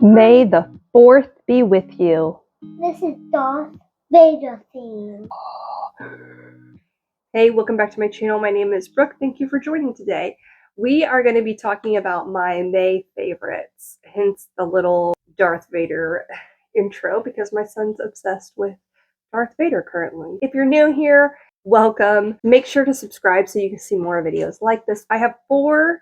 May the 4th be with you. This is Darth Vader theme. Hey, welcome back to my channel. My name is Brooke. Thank you for joining today. We are going to be talking about my May favorites, hence the little Darth Vader intro, because my son's obsessed with Darth Vader currently. If you're new here, welcome. Make sure to subscribe so you can see more videos like this. I have 4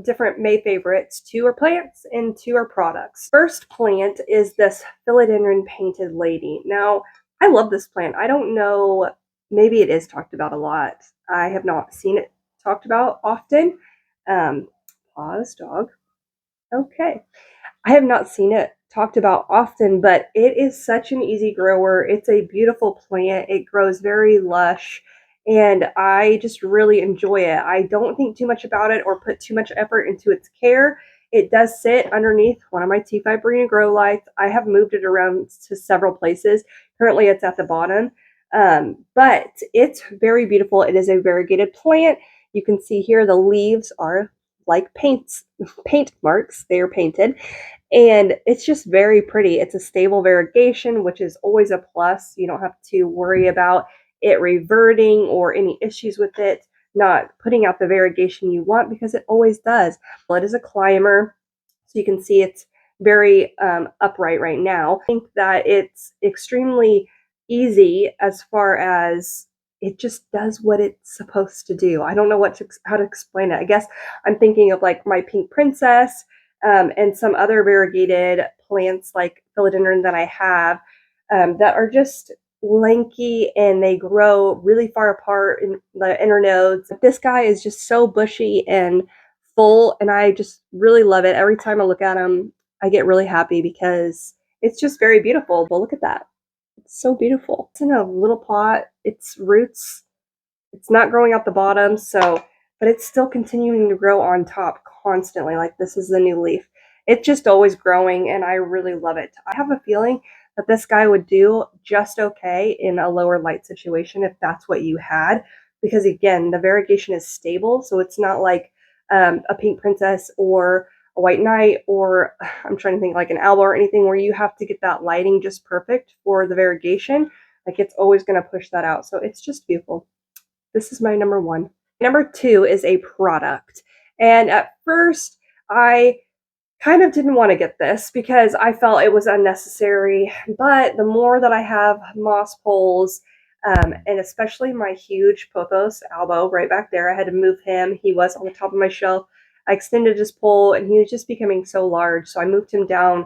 different May favorites. 2 are plants and 2 are products. First plant is this philodendron painted lady. Now, I love this plant. I don't know, maybe it is talked about a lot. I have not seen it talked about often. Pause, dog. Okay. I have not seen it talked about often, but it is such an easy grower. It's a beautiful plant. It grows very lush, and I just really enjoy it. I don't think too much about it or put too much effort into its care. It does sit underneath one of my T5 Arena grow lights. I have moved it around to several places. Currently, it's at the bottom, but it's very beautiful. It is a variegated plant. You can see here the leaves are like paint marks. They are painted. And it's just very pretty. It's a stable variegation, which is always a plus. You don't have to worry about it reverting or any issues with it not putting out the variegation you want, because it always does. Well, it is a climber, so you can see it's very upright right now. I think that it's extremely easy as far as it just does what it's supposed to do. I don't know how to explain it. I guess I'm thinking of like my pink princess, and some other variegated plants like philodendron that I have, that are just lanky and they grow really far apart in the internodes. This guy is just so bushy and full, and I just really love it. Every time I look at him, I get really happy because it's just very beautiful. Well, look at that. It's so beautiful. It's in a little pot. Its roots, it's not growing out the bottom, but it's still continuing to grow on top constantly. Like this is the new leaf. It's just always growing, and I really love it. I have a feeling that this guy would do just okay in a lower light situation if that's what you had, because again, the variegation is stable, so it's not like a pink princess or a white knight, or I'm trying to think like an alba or anything where you have to get that lighting just perfect for the variegation. Like it's always going to push that out. So it's just beautiful. This is my number 1. Number 2 is a product. And at first, I kind of didn't want to get this because I felt it was unnecessary. But the more that I have moss poles, and especially my huge pothos albo right back there, I had to move him. He was on the top of my shelf. I extended his pole, and he was just becoming so large. So I moved him down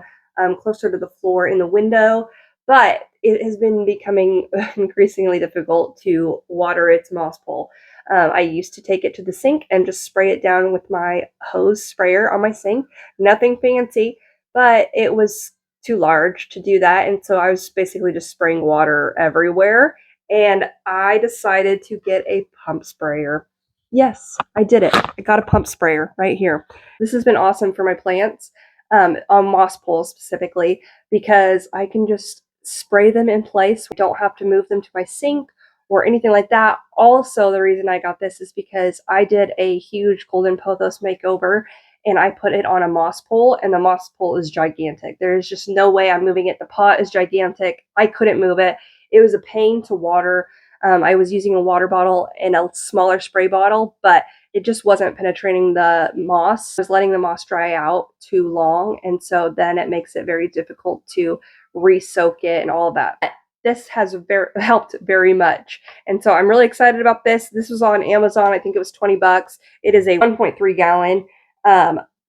closer to the floor in the window. But it has been becoming increasingly difficult to water its moss pole. I used to take it to the sink and just spray it down with my hose sprayer on my sink. Nothing fancy, but it was too large to do that. And so I was basically just spraying water everywhere. And I decided to get a pump sprayer. Yes, I did it. I got a pump sprayer right here. This has been awesome for my plants, on moss poles specifically, because I can just spray them in place. I don't have to move them to my sink or anything like that. Also, the reason I got this is because I did a huge golden pothos makeover, and I put it on a moss pole, and the moss pole is gigantic. There's just no way I'm moving it. The pot is gigantic. I couldn't move it. It was a pain to water. I was using a water bottle and a smaller spray bottle, but it just wasn't penetrating the moss. I was letting the moss dry out too long, and so then it makes it very difficult to re-soak it and all of that. This has helped very much, and so I'm really excited about this. This was on Amazon. I think it was $20. It is a 1.3 gallon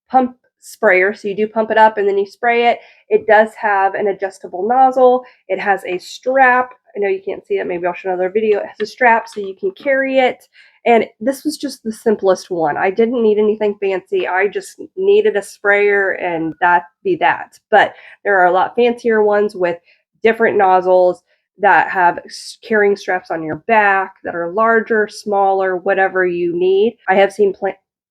pump sprayer, so you do pump it up and then you spray it. It does have an adjustable nozzle. It has a strap. I know you can't see it. Maybe I'll show another video. It has a strap so you can carry it. And this was just the simplest one. I didn't need anything fancy. I just needed a sprayer, and that be that. But there are a lot fancier ones with different nozzles that have carrying straps on your back that are larger, smaller, whatever you need. I have seen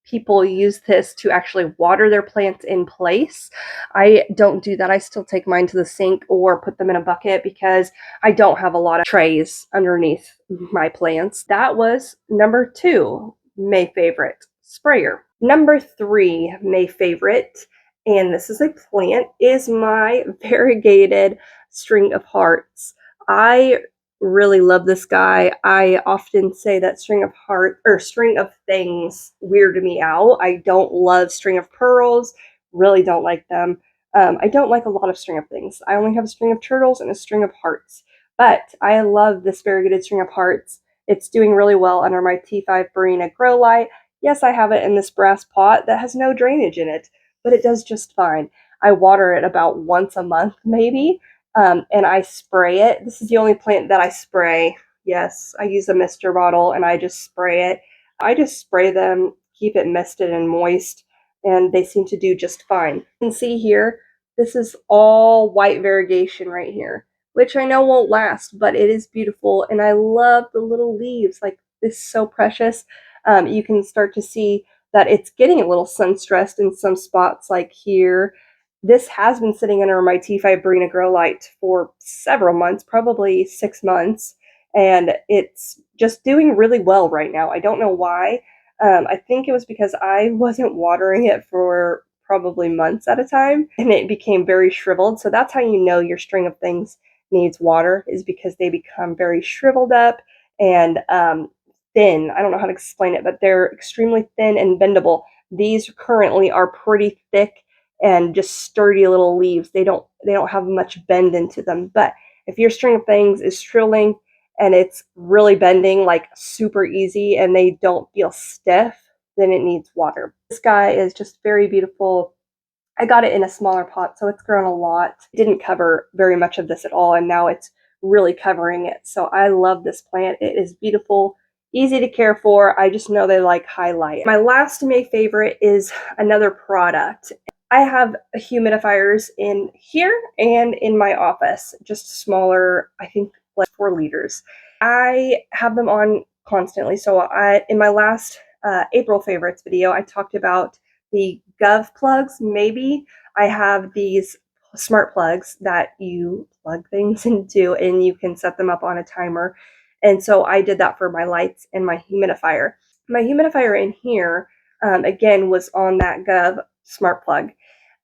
people use this to actually water their plants in place. I don't do that. I still take mine to the sink or put them in a bucket because I don't have a lot of trays underneath my plants. That was number 2 May favorite, sprayer. Number 3 May favorite, and this is a plant, is my variegated string of hearts. I really love this guy. I often say that string of heart or string of things weird me out. I don't love string of pearls, really don't like them. I don't like a lot of string of things. I only have a string of turtles and a string of hearts, but I love this variegated string of hearts. It's doing really well under my T5 Barina grow light. Yes, I have it in this brass pot that has no drainage in it, but it does just fine. I water it about once a month, maybe, and I spray it. This is the only plant that I spray. Yes, I use a mister bottle and I just spray it. I just spray them, keep it misted and moist, and they seem to do just fine. You can see here, this is all white variegation right here, which I know won't last, but it is beautiful, and I love the little leaves. Like, this is so precious. You can start to see that it's getting a little sun stressed in some spots, like here. This has been sitting under my T5 Barina grow light for several months, probably 6 months, and it's just doing really well right now. I don't know why. I think it was because I wasn't watering it for probably months at a time, and it became very shriveled. So that's how you know your string of things needs water, is because they become very shriveled up and thin. I don't know how to explain it, but they're extremely thin and bendable. These currently are pretty thick and just sturdy little leaves. They don't have much bend into them. But if your string of things is shriveling and it's really bending like super easy and they don't feel stiff, then it needs water. This guy is just very beautiful. I got it in a smaller pot, so it's grown a lot. It didn't cover very much of this at all, and now it's really covering it. So I love this plant. It is beautiful, easy to care for. I just know they like highlight. My last May favorite is another product. I have humidifiers in here and in my office, just smaller, I think like 4 liters. I have them on constantly. So in my last April favorites video, I talked about the GOVEE plugs. Maybe I have these smart plugs that you plug things into and you can set them up on a timer. And so I did that for my lights and my humidifier. My humidifier in here, again, was on that GOVEE smart plug.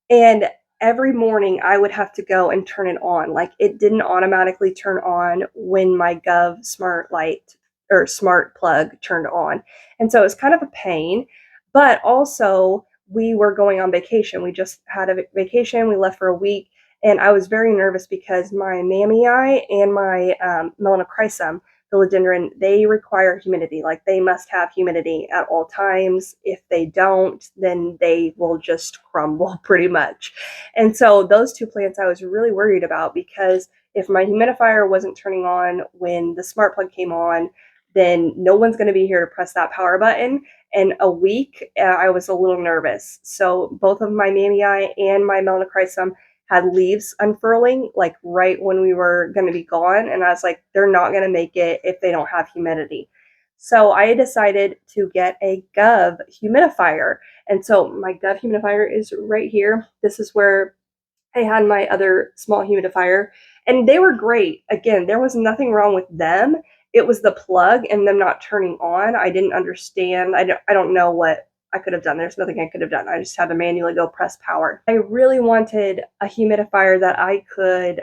And every morning I would have to go and turn it on. Like, it didn't automatically turn on when my GOVEE smart light or smart plug turned on. And so it was kind of a pain, but also we were going on vacation. We just had a vacation. We left for a week, and I was very nervous because my mammei and my melanochrysum philodendron, they require humidity. Like, they must have humidity at all times. If they don't, then they will just crumble pretty much. And so those two plants I was really worried about, because if my humidifier wasn't turning on when the smart plug came on, then no one's going to be here to press that power button. And a week, I was a little nervous. So both of my mammei and my melanochrysum had leaves unfurling like right when we were going to be gone, and I was like, they're not going to make it if they don't have humidity. So I decided to get a GOVEE humidifier, and so my GOVEE humidifier is right here. This is where I had my other small humidifier, and they were great. Again, there was nothing wrong with them. It was the plug and them not turning on. I didn't understand. I don't know what I could have done. There's nothing I could have done. I just had to manually go press power. I really wanted a humidifier that I could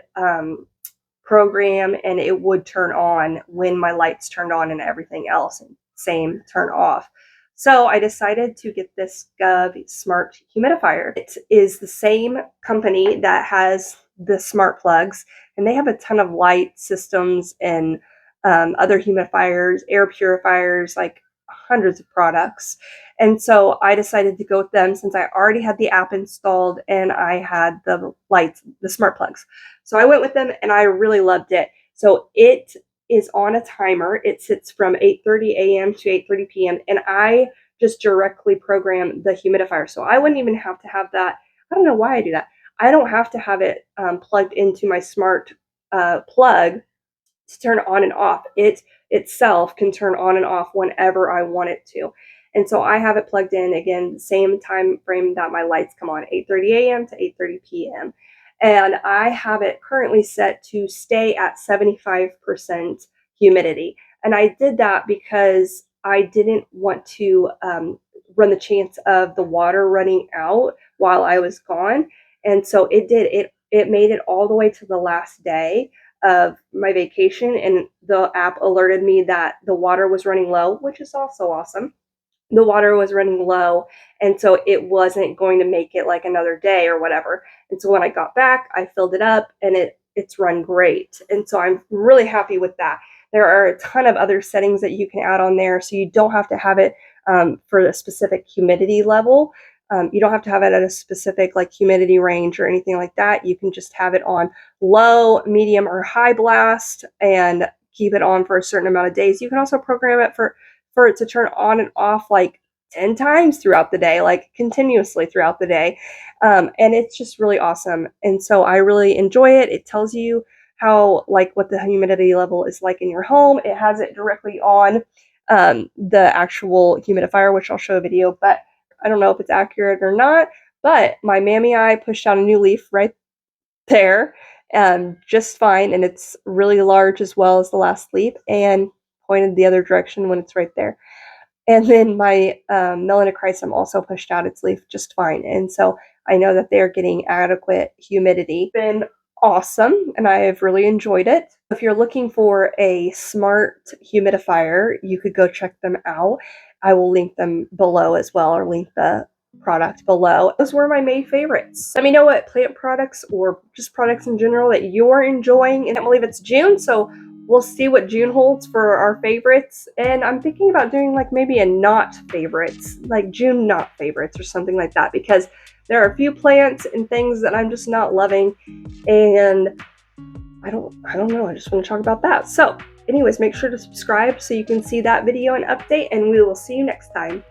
program and it would turn on when my lights turned on and everything else, and same turn off. So I decided to get this GOVEE smart humidifier. It is the same company that has the smart plugs, and they have a ton of light systems and other humidifiers, air purifiers, like hundreds of products. And so I decided to go with them since I already had the app installed and I had the lights, the smart plugs. So I went with them and I really loved it. So it is on a timer. It sits from 8:30 a.m. to 8:30 p.m. and I just directly program the humidifier. So I wouldn't even have to have that. I don't know why I do that. I don't have to have it plugged into my smart plug to turn on and off. It itself can turn on and off whenever I want it to. And so I have it plugged in, again, the same time frame that my lights come on, 8:30 a.m. to 8:30 p.m. And I have it currently set to stay at 75% humidity. And I did that because I didn't want to run the chance of the water running out while I was gone. And so it made it all the way to the last day of my vacation, and the app alerted me that the water was running low, which is also awesome. The water was running low, and so it wasn't going to make it like another day or whatever. And so when I got back, I filled it up, and it's run great. And so I'm really happy with that. There are a ton of other settings that you can add on there, so you don't have to have it for a specific humidity level. You don't have to have it at a specific like humidity range or anything like that. You can just have it on low, medium, or high blast and keep it on for a certain amount of days. You can also program it for it to turn on and off like 10 times throughout the day, like continuously throughout the day. And it's just really awesome. And so I really enjoy it. It tells you how, like, what the humidity level is like in your home. It has it directly on the actual humidifier, which I'll show a video, but I don't know if it's accurate or not. But my Mammy Eye pushed out a new leaf right there, just fine, and it's really large as well as the last leaf, and pointed the other direction when it's right there. And then my melanochrysum also pushed out its leaf just fine, and so I know that they're getting adequate humidity. It's been awesome, and I have really enjoyed it. If you're looking for a smart humidifier, you could go check them out. I will link them below as well, or link the product below. Those were my May favorites. Let me know what plant products or just products in general that you're enjoying. And I can't believe it's June, so we'll see what June holds for our favorites. And I'm thinking about doing like maybe a not favorites, like June not favorites or something like that, because there are a few plants and things that I'm just not loving, and I don't know, I just want to talk about that. So anyways, make sure to subscribe so you can see that video and update, and we will see you next time.